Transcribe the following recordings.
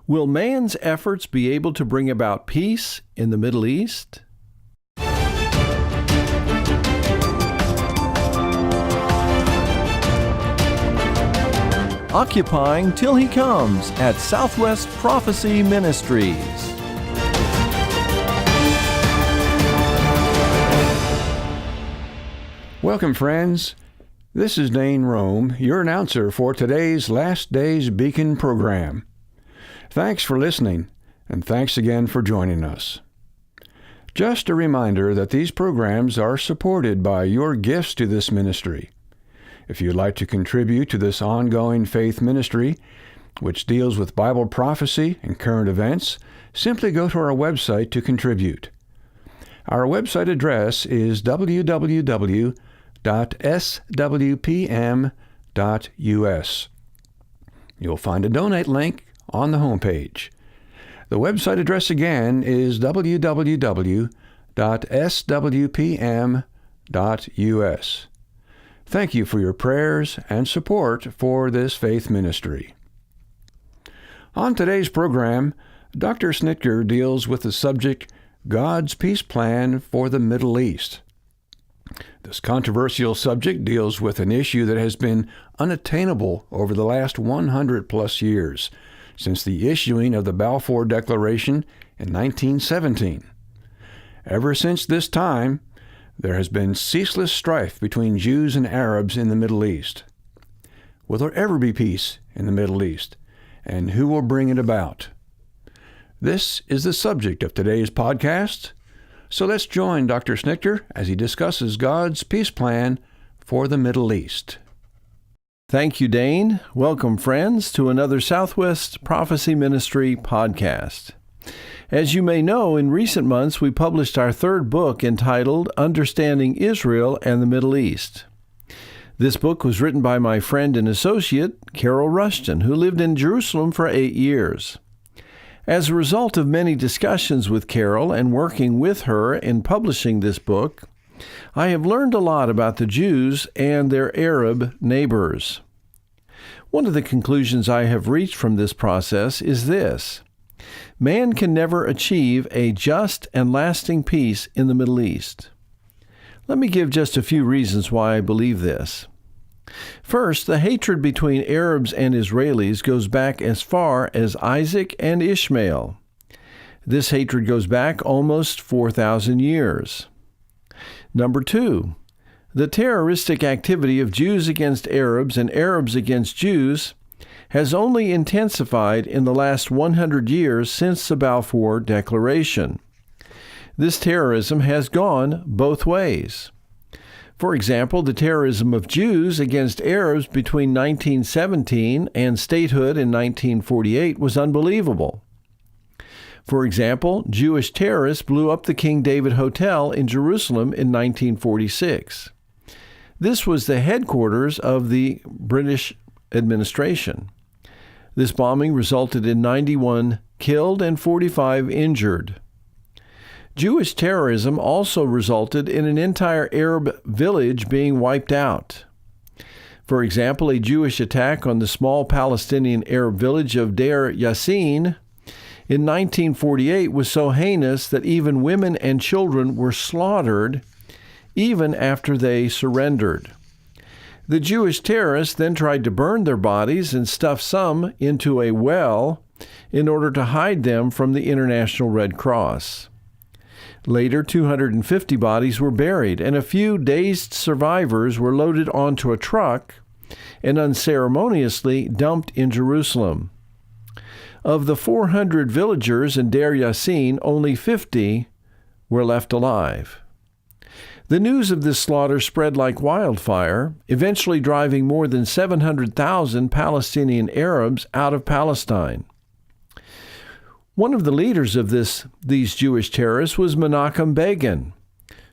Will man's efforts be able to bring about peace in the Middle East? Occupying Till He Comes at Southwest Prophecy Ministries. Welcome, friends. This is Dane Rome, your announcer for today's Last Days Beacon program. Thanks for listening, and thanks again for joining us. Just a reminder that these programs are supported by your gifts to this ministry. If you'd like to contribute to this ongoing faith ministry, which deals with Bible prophecy and current events, simply go to our website to contribute. Our website address is www.swpm.us. You'll find a donate link on the homepage. The website address again is www.swpm.us. Thank you for your prayers and support for this faith ministry. On today's program, Dr. Snitker deals with the subject, God's Peace Plan for the Middle East. This controversial subject deals with an issue that has been unattainable over the last 100-plus years, since the issuing of the Balfour Declaration in 1917. Ever since this time, there has been ceaseless strife between Jews and Arabs in the Middle East. Will there ever be peace in the Middle East? And who will bring it about? This is the subject of today's podcast. So let's join Dr. Snitker as he discusses God's peace plan for the Middle East. Thank you, Dane. Welcome, friends, to another Southwest Prophecy Ministry podcast. As you may know, in recent months we published our third book entitled Understanding Israel and the Middle East. This book was written by my friend and associate, Carol Rushton, who lived in Jerusalem for 8 years. As a result of many discussions with Carol and working with her in publishing this book, I have learned a lot about the Jews and their Arab neighbors. One of the conclusions I have reached from this process is this: man can never achieve a just and lasting peace in the Middle East. Let me give just a few reasons why I believe this. First, the hatred between Arabs and Israelis goes back as far as Isaac and Ishmael. This hatred goes back almost 4,000 years. Number two, the terroristic activity of Jews against Arabs and Arabs against Jews has only intensified in the last 100 years since the Balfour Declaration. This terrorism has gone both ways. For example, the terrorism of Jews against Arabs between 1917 and statehood in 1948 was unbelievable. For example, Jewish terrorists blew up the King David Hotel in Jerusalem in 1946. This was the headquarters of the British administration. This bombing resulted in 91 killed and 45 injured. Jewish terrorism also resulted in an entire Arab village being wiped out. For example, a Jewish attack on the small Palestinian Arab village of Deir Yassin in 1948 was so heinous that even women and children were slaughtered even after they surrendered. The Jewish terrorists then tried to burn their bodies and stuff some into a well in order to hide them from the International Red Cross. Later, 250 bodies were buried, and a few dazed survivors were loaded onto a truck and unceremoniously dumped in Jerusalem. Of the 400 villagers in Deir Yassin, only 50 were left alive. The news of this slaughter spread like wildfire, eventually driving more than 700,000 Palestinian Arabs out of Palestine. One of the leaders of these Jewish terrorists was Menachem Begin,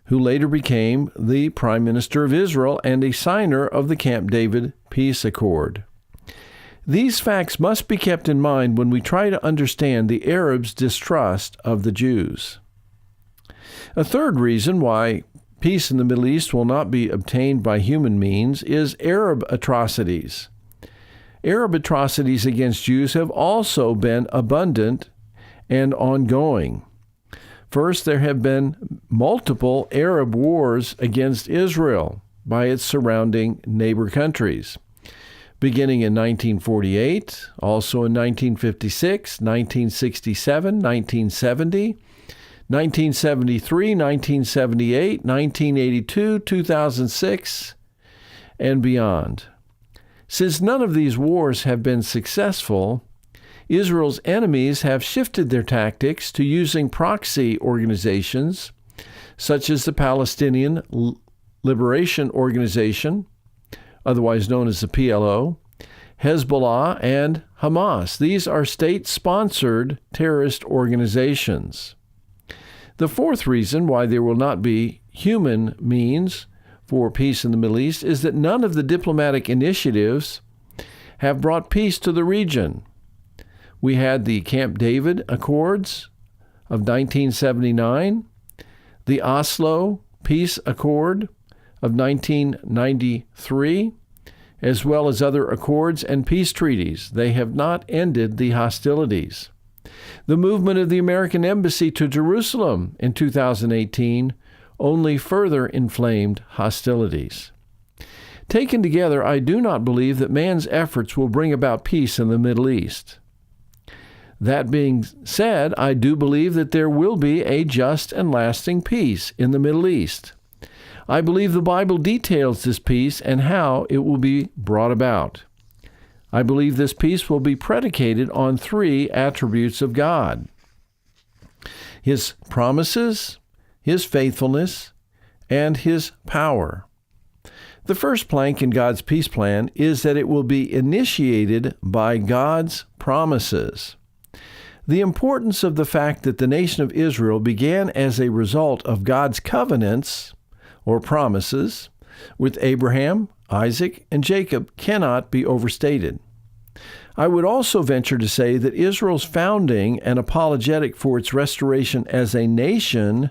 who later became the Prime Minister of Israel and a signer of the Camp David Peace Accord. These facts must be kept in mind when we try to understand the Arabs' distrust of the Jews. A third reason why peace in the Middle East will not be obtained by human means is Arab atrocities. Arab atrocities against Jews have also been abundant and ongoing. First, there have been multiple Arab wars against Israel by its surrounding neighbor countries, beginning in 1948, also in 1956, 1967, 1970, 1973, 1978, 1982, 2006, and beyond. Since none of these wars have been successful, Israel's enemies have shifted their tactics to using proxy organizations such as the Palestinian Liberation Organization, otherwise known as the PLO, Hezbollah, and Hamas. These are state-sponsored terrorist organizations. The fourth reason why there will not be human means for peace in the Middle East is that none of the diplomatic initiatives have brought peace to the region. We had the Camp David Accords of 1979, the Oslo Peace Accord of 1993, as well as other accords and peace treaties. They have not ended the hostilities. The movement of the American Embassy to Jerusalem in 2018 only further inflamed hostilities. Taken together, I do not believe that man's efforts will bring about peace in the Middle East. That being said, I do believe that there will be a just and lasting peace in the Middle East. I believe the Bible details this peace and how it will be brought about. I believe this peace will be predicated on three attributes of God: His promises, His faithfulness, and His power. The first plank in God's peace plan is that it will be initiated by God's promises. The importance of the fact that the nation of Israel began as a result of God's covenants or promises with Abraham, Isaac, and Jacob cannot be overstated. I would also venture to say that Israel's founding and apologetic for its restoration as a nation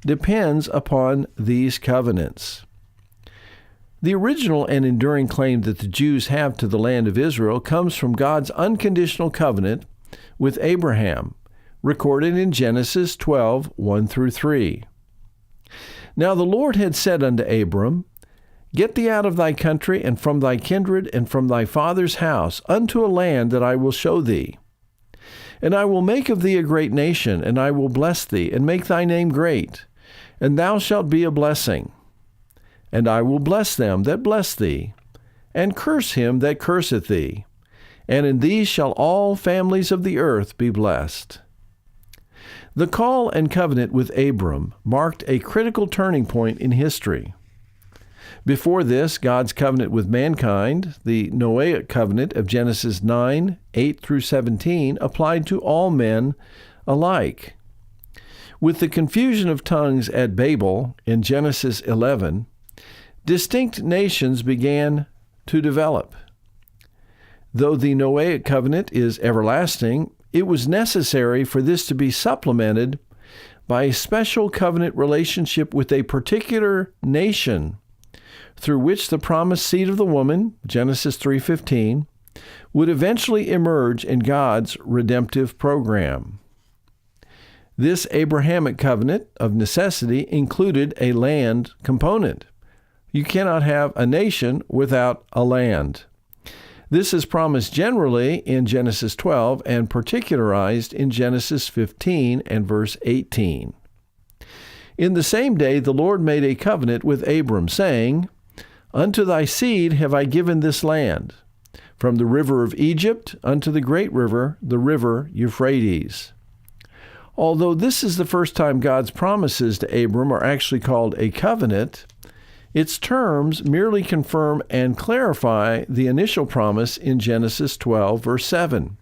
depends upon these covenants. The original and enduring claim that the Jews have to the land of Israel comes from God's unconditional covenant with Abraham, recorded in Genesis 12, 1-3. Now the Lord had said unto Abram, Get thee out of thy country, and from thy kindred, and from thy father's house, unto a land that I will show thee. And I will make of thee a great nation, and I will bless thee, and make thy name great, and thou shalt be a blessing. And I will bless them that bless thee, and curse him that curseth thee. And in thee shall all families of the earth be blessed. The call and covenant with Abram marked a critical turning point in history. Before this, God's covenant with mankind, the Noahic covenant of Genesis 9, 8-17, applied to all men alike. With the confusion of tongues at Babel in Genesis 11, distinct nations began to develop. Though the Noahic covenant is everlasting, it was necessary for this to be supplemented by a special covenant relationship with a particular nation, through which the promised seed of the woman, Genesis 3:15, would eventually emerge in God's redemptive program. This Abrahamic covenant of necessity included a land component. You cannot have a nation without a land. This is promised generally in Genesis 12 and particularized in Genesis 15 and verse 18. In the same day the Lord made a covenant with Abram, saying, Unto thy seed have I given this land, from the river of Egypt unto the great river, the river Euphrates. Although this is the first time God's promises to Abram are actually called a covenant, its terms merely confirm and clarify the initial promise in Genesis 12, verse 7,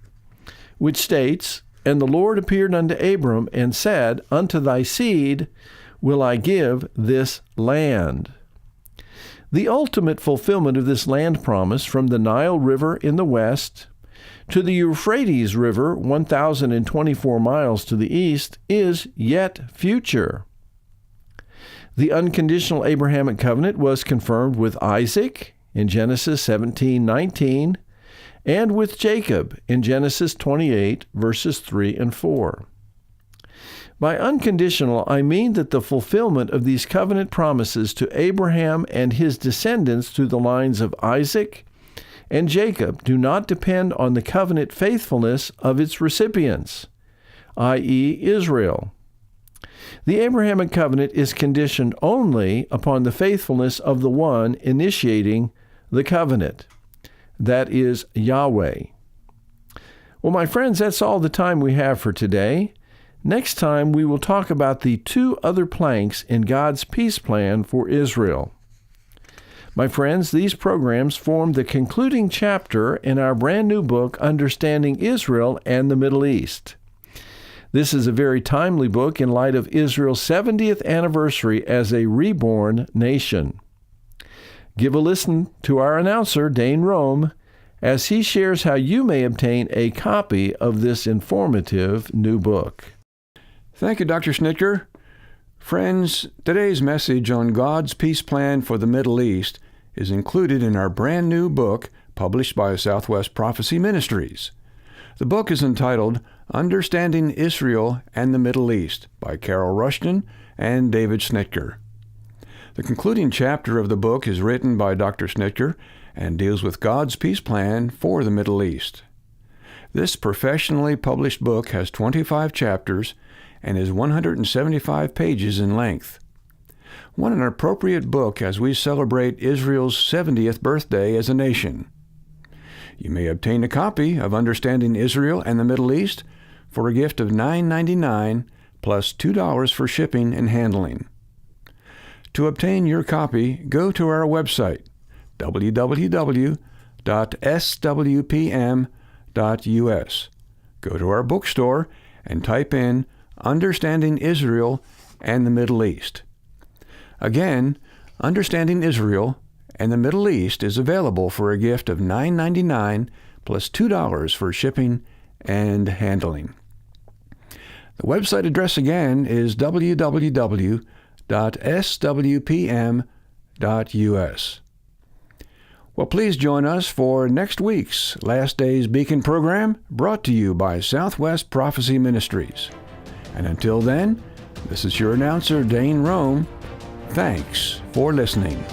which states, And the Lord appeared unto Abram and said, Unto thy seed will I give this land. The ultimate fulfillment of this land promise from the Nile River in the west to the Euphrates River, 1,024 miles to the east, is yet future. The unconditional Abrahamic covenant was confirmed with Isaac in Genesis 17:19 and with Jacob in Genesis 28, verses 3 and 4. By unconditional, I mean that the fulfillment of these covenant promises to Abraham and his descendants through the lines of Isaac and Jacob do not depend on the covenant faithfulness of its recipients, i.e., Israel. The Abrahamic covenant is conditioned only upon the faithfulness of the one initiating the covenant, that is, Yahweh. Well, my friends, that's all the time we have for today. Next time, we will talk about the two other planks in God's peace plan for Israel. My friends, these programs form the concluding chapter in our brand new book, Understanding Israel and the Middle East. This is a very timely book in light of Israel's 70th anniversary as a reborn nation. Give a listen to our announcer, Dane Rome, as he shares how you may obtain a copy of this informative new book. Thank you, Dr. Schnitker. Friends, today's message on God's peace plan for the Middle East is included in our brand new book published by Southwest Prophecy Ministries. The book is entitled Understanding Israel and the Middle East by Carol Rushton and David Schnitker. The concluding chapter of the book is written by Dr. Schnitker and deals with God's peace plan for the Middle East. This professionally published book has 25 chapters and is 175 pages in length. What an appropriate book as we celebrate Israel's 70th birthday as a nation. You may obtain a copy of Understanding Israel and the Middle East for a gift of $9.99 plus $2 for shipping and handling. To obtain your copy, go to our website, www.swpm.us. Go to our bookstore and type in Understanding Israel and the Middle East. Again, Understanding Israel and the Middle East is available for a gift of $9.99 plus $2 for shipping and handling. The website address again is www.swpm.us. Well, please join us for next week's Last Days Beacon program brought to you by Southwest Prophecy Ministries. And until then, this is your announcer, Dane Rome. Thanks for listening.